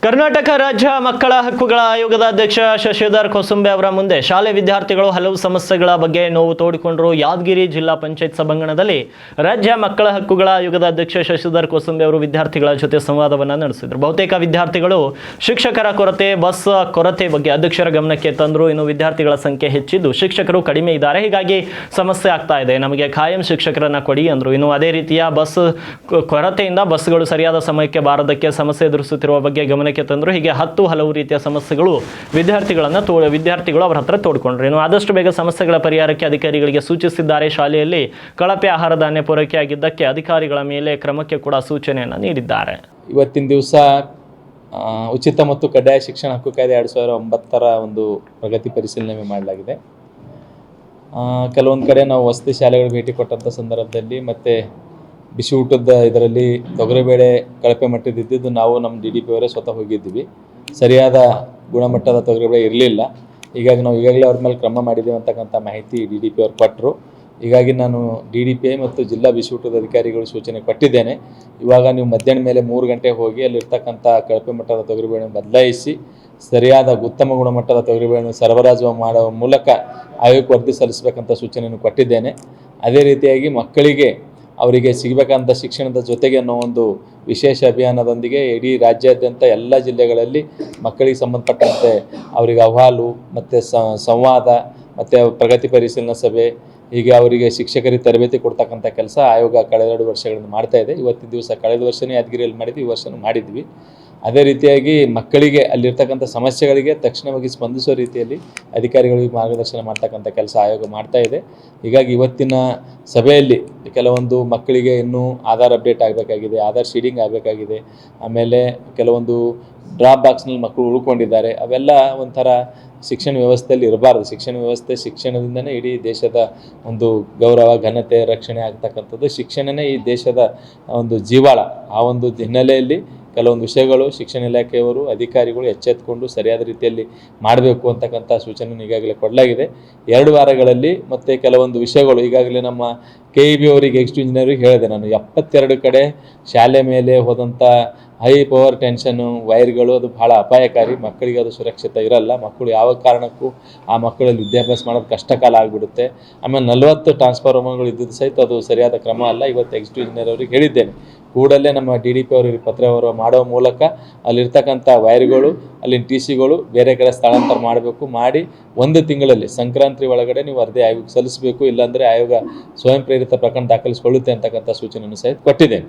ಕರ್ನಾಟಕ ರಾಜ್ಯ ಮಕ್ಕಳ ಹಕ್ಕುಗಳ ಆಯೋಗದ ಅಧ್ಯಕ್ಷ ಶಶಿಧರ್ ಕೊಸುಂಬೆ ಅವರ ಮುಂದೆ ಶಾಲೆ ವಿದ್ಯಾರ್ಥಿಗಳು ಹಲವು ಸಮಸ್ಯೆಗಳ ಬಗ್ಗೆ ನೋವು ತೋಡಿಕೊಂಡರು. ಯಾದಗಿರಿ ಜಿಲ್ಲಾ ಪಂಚಾಯತ್ ಸಭಾಂಗಣದಲ್ಲಿ ರಾಜ್ಯ ಮಕ್ಕಳ ಹಕ್ಕುಗಳ ಆಯೋಗದ ಅಧ್ಯಕ್ಷ ಶಶಿಧರ್ ಕೊಸುಂಬೆ ಅವರು ವಿದ್ಯಾರ್ಥಿಗಳ ಜೊತೆ ಸಂವಾದವನ್ನು ನಡೆಸಿದರು. ಬಹುತೇಕ ವಿದ್ಯಾರ್ಥಿಗಳು ಶಿಕ್ಷಕರ ಕೊರತೆ, ಬಸ್ ಕೊರತೆ ಬಗ್ಗೆ ಅಧ್ಯಕ್ಷರ ಗಮನಕ್ಕೆ ತಂದರು. ಇನ್ನು ವಿದ್ಯಾರ್ಥಿಗಳ ಸಂಖ್ಯೆ ಹೆಚ್ಚಿದ್ದು ಶಿಕ್ಷಕರು ಕಡಿಮೆ ಇದ್ದಾರೆ, ಹೀಗಾಗಿ ಸಮಸ್ಯೆ ಆಗ್ತಾ ಇದೆ, ನಮಗೆ ಖಾಯಂ ಶಿಕ್ಷಕರನ್ನ ಕೊಡಿ ಅಂದರು. ಇನ್ನು ಅದೇ ರೀತಿಯ ಬಸ್ ಕೊರತೆಯಿಂದ ಬಸ್ಗಳು ಸರಿಯಾದ ಸಮಯಕ್ಕೆ ಬಾರದಕ್ಕೆ ಸಮಸ್ಯೆ ಎದುರಿಸುತ್ತಿರುವ ಬಗ್ಗೆ ಗಮನಕ್ಕೆ ತಂದರು. ಹೀಗೆ ಹಲವು ರೀತಿಯ ಸಮಸ್ಯೆಗಳು ವಿದ್ಯಾರ್ಥಿಗಳು ಅವರ ಹತ್ರ ತೋಡ್ಕೊಂಡ್ರು. ಇನ್ನು ಆದಷ್ಟು ಬೇಗ ಸಮಸ್ಯೆಗಳ ಪರಿಹಾರಕ್ಕೆ ಅಧಿಕಾರಿಗಳಿಗೆ ಸೂಚಿಸಿದ್ದಾರೆ. ಶಾಲೆಯಲ್ಲಿ ಕಳಪೆ ಆಹಾರ ಧಾನ್ಯ ಪೂರೈಕೆಯಾಗಿದ್ದಕ್ಕೆ ಅಧಿಕಾರಿಗಳ ಮೇಲೆ ಕ್ರಮಕ್ಕೆ ಕೂಡ ಸೂಚನೆಯನ್ನು ನೀಡಿದ್ದಾರೆ. ಇವತ್ತಿನ ದಿವಸ ಉಚಿತ ಮತ್ತು ಕಡ್ಡಾಯ ಶಿಕ್ಷಣ ಹಕ್ಕು ಕಾಯ್ದೆ 2009ರ ಒಂದು ಪ್ರಗತಿ ಪರಿಶೀಲನೆ ಮಾಡಲಾಗಿದೆ. ಕೆಲವೊಂದು ಕಡೆ ನಾವು ವಸತಿ ಶಾಲೆಗಳು ಭೇಟಿ ಕೊಟ್ಟಂಥ ಸಂದರ್ಭದಲ್ಲಿ ಮತ್ತು ಬಿಸಿ ಊಟದ ಇದರಲ್ಲಿ ತೊಗರಿಬೇಳೆ ಕಳಪೆ ಮಟ್ಟದಿದ್ದು ನಾವು ನಮ್ಮ DDP ಅವರೇ ಸ್ವತಃ ಹೋಗಿದ್ದೀವಿ. ಸರಿಯಾದ ಗುಣಮಟ್ಟದ ತೊಗರಿಬೇಳೆ ಇರಲಿಲ್ಲ. ಹೀಗಾಗಿ ನಾವು ಈಗಾಗಲೇ ಅವ್ರ ಮೇಲೆ ಕ್ರಮ ಮಾಡಿದ್ದೀವಿ ಅಂತಕ್ಕಂಥ ಮಾಹಿತಿ DDP ಅವರು ಕೊಟ್ಟರು. ಹೀಗಾಗಿ ನಾನು DDP ಮತ್ತು ಜಿಲ್ಲಾ ಬಿಸಿ ಊಟದ ಅಧಿಕಾರಿಗಳು ಸೂಚನೆ ಕೊಟ್ಟಿದ್ದೇನೆ. ಇವಾಗ ನೀವು ಮಧ್ಯಾಹ್ನ ಮೇಲೆ 3 ಗಂಟೆಗೆ ಹೋಗಿ ಅಲ್ಲಿರ್ತಕ್ಕಂಥ ಕಳಪೆ ಮಟ್ಟದ ತೊಗರಿಬೇಳೆಯನ್ನು ಬದಲಾಯಿಸಿ ಸರಿಯಾದ ಉತ್ತಮ ಗುಣಮಟ್ಟದ ತೊಗರಿಬೇಳೆಯನ್ನು ಸರಬರಾಜು ಮಾಡುವ ಮೂಲಕ ಆಯೋಗಕ್ಕೆ ವರದಿ ಸಲ್ಲಿಸಬೇಕಂತ ಸೂಚನೆಯನ್ನು ಕೊಟ್ಟಿದ್ದೇನೆ. ಅದೇ ರೀತಿಯಾಗಿ ಮಕ್ಕಳಿಗೆ ಅವರಿಗೆ ಸಿಗಬೇಕಂತ ಶಿಕ್ಷಣದ ಜೊತೆಗೆ ಅನ್ನೋ ಒಂದು ವಿಶೇಷ ಅಭಿಯಾನದೊಂದಿಗೆ ಇಡೀ ರಾಜ್ಯಾದ್ಯಂತ ಎಲ್ಲ ಜಿಲ್ಲೆಗಳಲ್ಲಿ ಮಕ್ಕಳಿಗೆ ಸಂಬಂಧಪಟ್ಟಂತೆ ಅವರಿಗೆ ಅಹವಾಲು ಮತ್ತು ಸಂವಾದ ಮತ್ತು ಪ್ರಗತಿ ಪರಿಶೀಲನಾ ಸಭೆ, ಹೀಗೆ ಅವರಿಗೆ ಶಿಕ್ಷಕರಿಗೆ ತರಬೇತಿ ಕೊಡ್ತಕ್ಕಂಥ ಕೆಲಸ ಆಯೋಗ ಕಳೆದ 2 ವರ್ಷಗಳಿಂದ ಮಾಡ್ತಾ ಇದೆ. ಇವತ್ತಿನ ದಿವಸ ಕಳೆದ ವರ್ಷವೇ ಯಾದಗಿರಿಯಲ್ಲಿ ಮಾಡಿದ್ವಿ, ಈ ವರ್ಷವೂ ಮಾಡಿದ್ವಿ. ಅದೇ ರೀತಿಯಾಗಿ ಮಕ್ಕಳಿಗೆ ಅಲ್ಲಿರ್ತಕ್ಕಂಥ ಸಮಸ್ಯೆಗಳಿಗೆ ತಕ್ಷಣವಾಗಿ ಸ್ಪಂದಿಸೋ ರೀತಿಯಲ್ಲಿ ಅಧಿಕಾರಿಗಳಿಗೆ ಮಾರ್ಗದರ್ಶನ ಮಾಡ್ತಕ್ಕಂಥ ಕೆಲಸ ಆಯೋಗ ಮಾಡ್ತಾ ಇದೆ. ಹೀಗಾಗಿ ಇವತ್ತಿನ ಸಭೆಯಲ್ಲಿ ಕೆಲವೊಂದು ಮಕ್ಕಳಿಗೆ ಇನ್ನೂ ಆಧಾರ್ ಅಪ್ಡೇಟ್ ಆಗಬೇಕಾಗಿದೆ, ಆಧಾರ್ ಶೀಡಿಂಗ್ ಆಗಬೇಕಾಗಿದೆ, ಆಮೇಲೆ ಕೆಲವೊಂದು ಡ್ರಾಪ್ ಬಾಕ್ಸ್ನಲ್ಲಿ ಮಕ್ಕಳು ಉಳ್ಕೊಂಡಿದ್ದಾರೆ. ಅವೆಲ್ಲ ಒಂಥರ ಶಿಕ್ಷಣ ವ್ಯವಸ್ಥೆಯಲ್ಲಿ ಇರಬಾರ್ದು. ಶಿಕ್ಷಣ ವ್ಯವಸ್ಥೆ ಶಿಕ್ಷಣದಿಂದನೇ ಇಡೀ ದೇಶದ ಒಂದು ಗೌರವ, ಘನತೆ, ರಕ್ಷಣೆ ಆಗ್ತಕ್ಕಂಥದ್ದು. ಶಿಕ್ಷಣನೇ ಈ ದೇಶದ ಒಂದು ಜೀವಾಳ. ಆ ಒಂದು ಹಿನ್ನೆಲೆಯಲ್ಲಿ ಕೆಲವೊಂದು ವಿಷಯಗಳು ಶಿಕ್ಷಣ ಇಲಾಖೆಯವರು ಅಧಿಕಾರಿಗಳು ಎಚ್ಚೆತ್ತುಕೊಂಡು ಸರಿಯಾದ ರೀತಿಯಲ್ಲಿ ಮಾಡಬೇಕು ಅಂತಕ್ಕಂಥ ಸೂಚನೆಯನ್ನು ಈಗಾಗಲೇ ಕೊಡಲಾಗಿದೆ. 2 ವಾರಗಳಲ್ಲಿ ಮತ್ತು ಕೆಲವೊಂದು ವಿಷಯಗಳು ಈಗಾಗಲೇ ನಮ್ಮ KEB ಅವರಿಗೆ ಎಕ್ಸಿಕ್ಯೂಟಿವ್ ಇಂಜಿನಿಯರಿಗೆ ಹೇಳಿದೆ ನಾನು. 72 ಕಡೆ ಶಾಲೆ ಮೇಲೆ ಹೋದಂಥ ಹೈ ಪವರ್ ಟೆನ್ಷನ್ನು ವೈರ್ಗಳು ಅದು ಭಾಳ ಅಪಾಯಕಾರಿ. ಮಕ್ಕಳಿಗೆ ಅದು ಸುರಕ್ಷಿತ ಇರಲ್ಲ. ಮಕ್ಕಳು ಯಾವ ಕಾರಣಕ್ಕೂ ಆ ಮಕ್ಕಳಲ್ಲಿ ವಿದ್ಯಾಭ್ಯಾಸ ಮಾಡೋದು ಕಷ್ಟಕಾಲ ಆಗಿಬಿಡುತ್ತೆ. ಆಮೇಲೆ 40 ಟ್ರಾನ್ಸ್ಫಾರ್ಮರ್ಗಳು ಇದ್ದಿದ್ದು ಸಹಿತ ಅದು ಸರಿಯಾದ ಕ್ರಮ ಅಲ್ಲ. ಇವತ್ತು ಎಕ್ಸಿಕ್ಯೂಟಿವ್ ಇಂಜಿನಿಯರ್ ಅವರಿಗೆ ಹೇಳಿದ್ದೇನೆ, ಕೂಡಲೇ ನಮ್ಮ DDP ಅವರಿಗೆ ಪತ್ರ ಮಾಡೋ ಮೂಲಕ ಅಲ್ಲಿರ್ತಕ್ಕಂಥ ವೈರ್ಗಳು, ಅಲ್ಲಿನ TCಗಳು ಬೇರೆ ಕಡೆ ಸ್ಥಳಾಂತರ ಮಾಡಬೇಕು. ಮಾಡಿ 1 ತಿಂಗಳಲ್ಲಿ ಸಂಕ್ರಾಂತಿ ಒಳಗಡೆ ನೀವು ವರದಿ ಆಯೋಗಕ್ಕೆ ಸಲ್ಲಿಸಬೇಕು. ಇಲ್ಲಾಂದರೆ ಆಯೋಗ ಸ್ವಯಂ ಪ್ರೇರಿತ ಪ್ರಕರಣ ದಾಖಲಿಸಿಕೊಳ್ಳುತ್ತೆ ಅಂತಕ್ಕಂಥ ಸೂಚನೆಯನ್ನು ಸಹಿತ ಕೊಟ್ಟಿದ್ದೇನೆ.